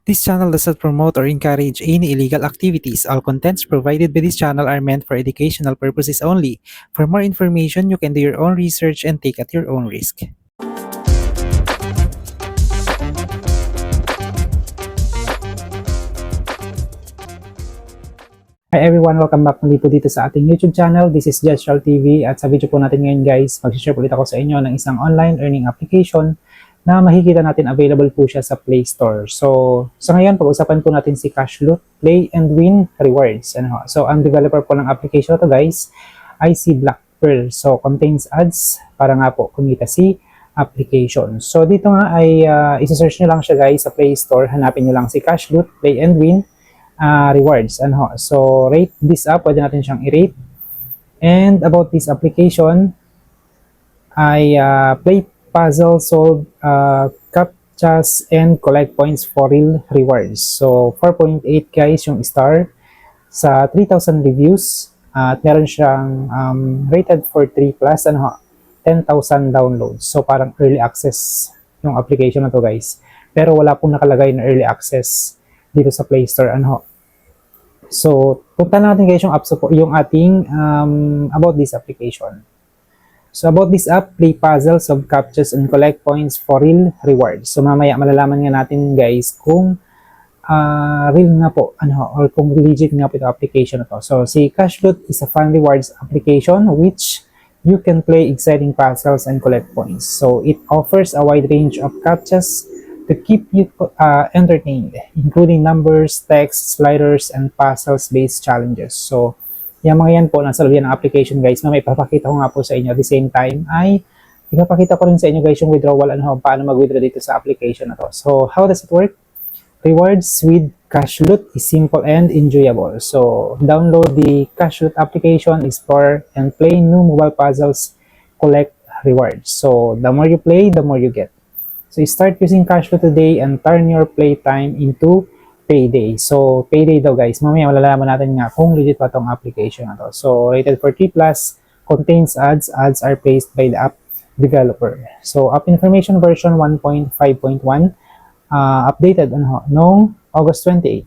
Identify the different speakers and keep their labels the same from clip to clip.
Speaker 1: This channel does not promote or encourage any illegal activities. All contents provided by this channel are meant for educational purposes only. For more information, you can do your own research and take at your own risk. Hi everyone! Welcome back muli po dito sa ating YouTube channel. This is Jeshal TV at sa video po natin ngayon guys, mag-share ulit ako sa inyo ng isang online earning application na makikita natin available po siya sa Play Store. So, sa ngayon, pag-usapan po natin si Cashloot Play and Win Rewards. So, ang developer po ng application na to guys ay si Black Pearl. So, contains ads para nga po kumita si application. So, dito nga ay isi-search nyo lang siya guys sa Play Store. Hanapin nyo lang si Cashloot Play and Win Rewards. So, rate this up. Pwede natin siyang i-rate. And about this application ay play puzzle, solve captchas, and collect points for real rewards. So, 4.8 guys yung star sa 3,000 reviews. At meron siyang rated for 3+, 10,000 downloads. So, parang early access yung application na to guys. Pero wala pong nakalagay na early access dito sa Play Store. So, punta natin guys yung app support, yung ating about this application. So, about this app, play puzzles, solve captchas, and collect points for real rewards. So, mamaya malalaman nga natin guys kung real nga po, or kung legit nga po ito application na to. So, si Cashloot is a fun rewards application which you can play exciting puzzles and collect points. So, it offers a wide range of captchas to keep you entertained, including numbers, text, sliders, and puzzles-based challenges. So, yung mga yan po, nasa loob yan ng application guys, na may papakita ko nga po sa inyo at the same time ay ipapakita ko rin sa inyo guys yung withdrawal, paano mag-withdraw dito sa application na to. So, how does it work? Rewards with Cashloot is simple and enjoyable. So, download the Cashloot application, explore, and play new mobile puzzles, collect rewards. So, the more you play, the more you get. So, start using Cashloot today and turn your playtime into payday. So, payday daw guys. Mamaya malalaman natin nga kung legit pa tong application na to. So, rated for 3+, contains ads. Ads are placed by the app developer. So, app information version 1.5.1 updated noong August 28.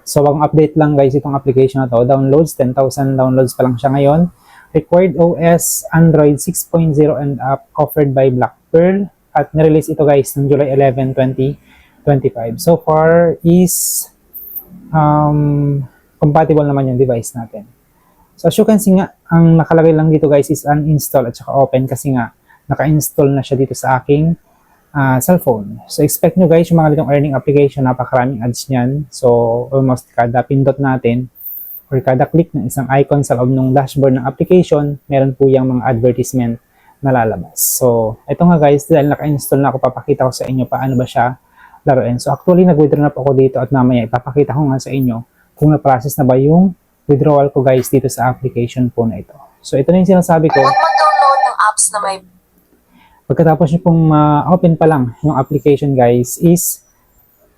Speaker 1: So, bagong update lang guys itong application na to. Downloads, 10,000 downloads pa lang siya ngayon. Required OS, Android 6.0 and app offered by Black Pearl. At nirelease ito guys noong July 11, 2025. So far is compatible naman yung device natin. So as you can see nga, ang nakalagay lang dito guys is uninstall at saka open kasi nga naka-install na siya dito sa aking cellphone. So expect nyo guys yung mga litong earning application, napakaraming ads niyan. So almost kada pindot natin or kada click ng isang icon sa loob ng dashboard ng application, meron po yung mga advertisement na lalabas. So ito nga guys, dahil naka-install na ako, papakita ko sa inyo paano ba siya laruin. So actually nag-withdraw na po ako dito at mamaya ipapakita ko nga sa inyo kung na-process na ba yung withdrawal ko guys dito sa application po na ito. So ito na yung sinasabi ko.
Speaker 2: Huwag mag-download ng apps na may...
Speaker 1: Pagkatapos nyo pong open pa lang yung application guys is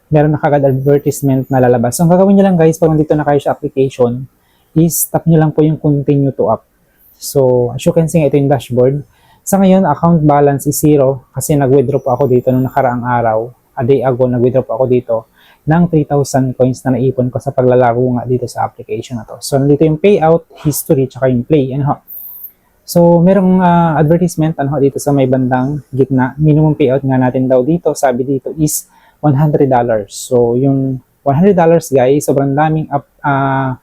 Speaker 1: meron na kagad advertisement na lalabas. So ang gagawin nyo lang guys pag nandito na kayo sa application is tap nyo lang po yung continue to app. So as you can see ito yung dashboard. Sa ngayon account balance is 0 kasi nag-withdraw po ako dito nung nakaraang araw. A day ago, nag-withdraw po ako dito ng 3,000 coins na naipon ko sa paglalaro nga dito sa application na to. So, nandito yung payout, history, tsaka yung play. So, merong advertisement dito sa may bandang gitna. Minimum payout nga natin daw dito, sabi dito is $100. So, yung $100 guys, sobrang daming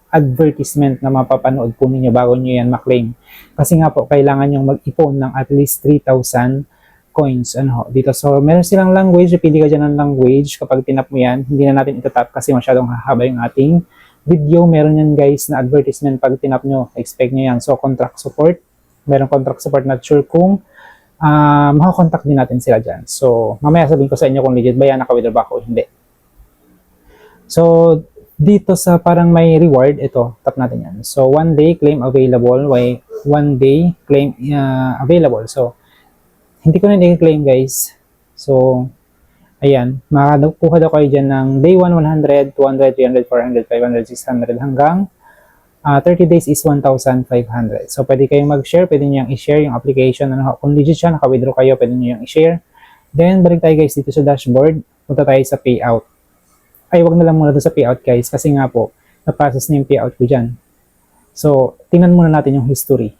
Speaker 1: advertisement na mapapanood po ninyo bago nyo yan maklaim. Kasi nga po, kailangan yung mag-ipon ng at least 3,000 coins dito. So, meron silang language, pili ka dyan ng language. Kapag tinap mo yan, hindi na natin itatap kasi masyadong hahaba yung ating video. Meron yan guys na advertisement pag tinap nyo, expect nyo yan. So, contract support. Meron contract support, not sure kung makakontakt din natin sila dyan. So, mamaya sabihin ko sa inyo kung legit ba yan, naka-withdraw ba ako o hindi. So, dito sa parang may reward, ito, tap natin yan. So, 1 day claim available, 1 day claim available. So, hindi ko na i-claim guys. So, ayan. Makakuha daw kayo dyan ng day 1, 100, 200, 300, 400, 500, 600 hanggang 30 days is 1,500. So, pwede kayong mag-share. Pwede nyo yung i-share yung application. Kung legit siya, naka-withdraw kayo, pwede nyo yung i-share. Then, balik tayo guys dito sa dashboard. Punta tayo sa payout. ay wag na lang muna doon sa payout guys kasi nga po, na-process na yung payout ko dyan. So, tingnan muna natin yung history.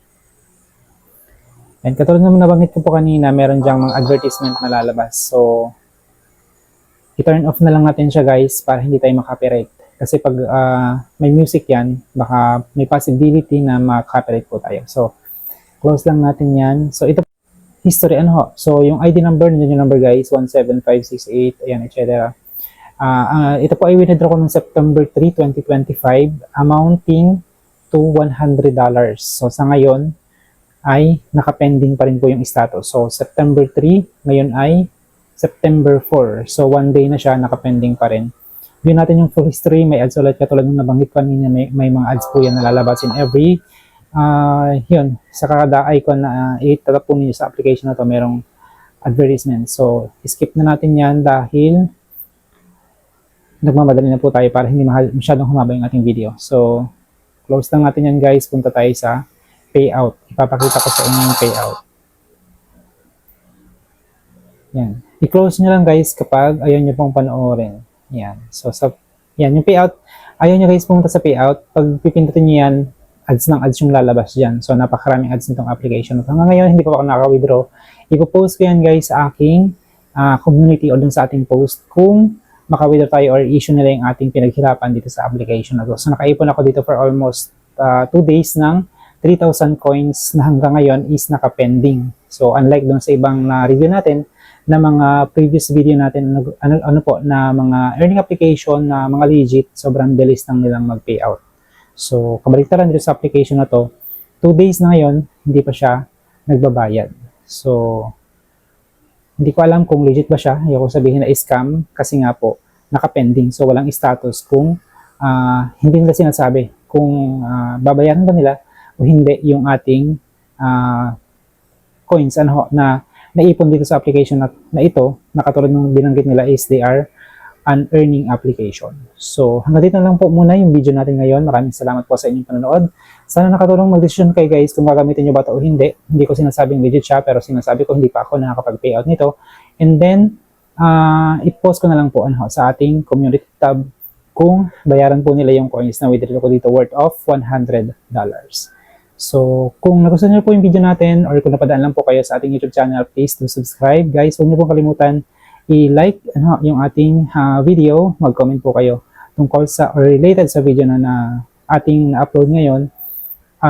Speaker 1: And katulad naman nabanggit ko po kanina, meron dyang mga advertisement na lalabas. So, i-turn off na lang natin siya guys para hindi tayo makapiright. Kasi pag may music yan, baka may possibility na makapiright po tayo. So, close lang natin yan. So, ito history ano ho. So, yung ID number, nandiyan yung number guys, 17568, ayan, etc. Ito po ay withdraw ko noong September 3, 2025, amounting to $100. So, sa ngayon, ay nakapending pa rin po yung status. So, September 3, ngayon ay September 4. So, 1 day na siya, nakapending pa rin. View natin yung full history, may ads ulit katulad ng nabanggit kanina, may mga ads po yan na lalabas in every yun, sa kada icon na itatap po ninyo sa application na to, merong advertisement. So, skip na natin yan dahil nagmamadali na po tayo para hindi masyadong humaba yung ating video. So, close lang natin yan guys. Punta tayo sa payout. Ipapakita ko sa inyo yung payout. Yan. I-close nyo lang guys kapag ayaw nyo pong panoorin. Yan. So, yan, yung payout. Ayaw nyo guys pumunta sa payout. Pag pipindutin nyo yan, ads ng ads yung lalabas dyan. So, napakaraming ads nitong application. Hanggang ngayon, hindi pa ako nakaka-withdraw. Ipo-post ko yan guys sa aking community o dun sa ating post kung maka-withdraw tayo or issue nila yung ating pinaghirapan dito sa application na to. So, nakaipon ako dito for almost 2 days ng 3,000 coins na hanggang ngayon is naka-pending. So, unlike dun sa ibang na-review natin na mga previous video natin, ano po, na mga earning application na mga legit, sobrang bilis lang nilang mag-payout. So, kabaliktaran dito sa application na to, 2 days na ngayon, hindi pa siya nagbabayad. So, hindi ko alam kung legit ba siya. Ayoko sabihin na scam kasi nga po, naka-pending. So, walang status kung hindi nila sinasabi kung babayaran ba nila o hindi yung ating coins na naipon dito sa application na ito, na katulad ng binanggit nila is they are an earning application. So, hanggang dito na lang po muna yung video natin ngayon. Maraming salamat po sa inyong panonood. Sana nakatulong mag-decision kayo guys kung gagamitin nyo ba ito o hindi. Hindi ko sinasabing legit siya, pero sinasabi ko hindi pa ako nakakapag-payout nito. And then, i-post ko na lang po sa ating community tab kung bayaran po nila yung coins na withdraw ko dito worth of $100. So, kung nagustuhan nyo po yung video natin or kung napadaan lang po kayo sa ating YouTube channel, please do subscribe. Guys, huwag nyo pong kalimutan i-like yung ating video, mag-comment po kayo tungkol sa or related sa video na ating upload ngayon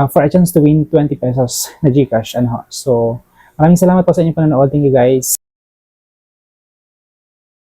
Speaker 1: for a chance to win 20 pesos na GCash. So, maraming salamat po sa inyong panonood. Thank you guys.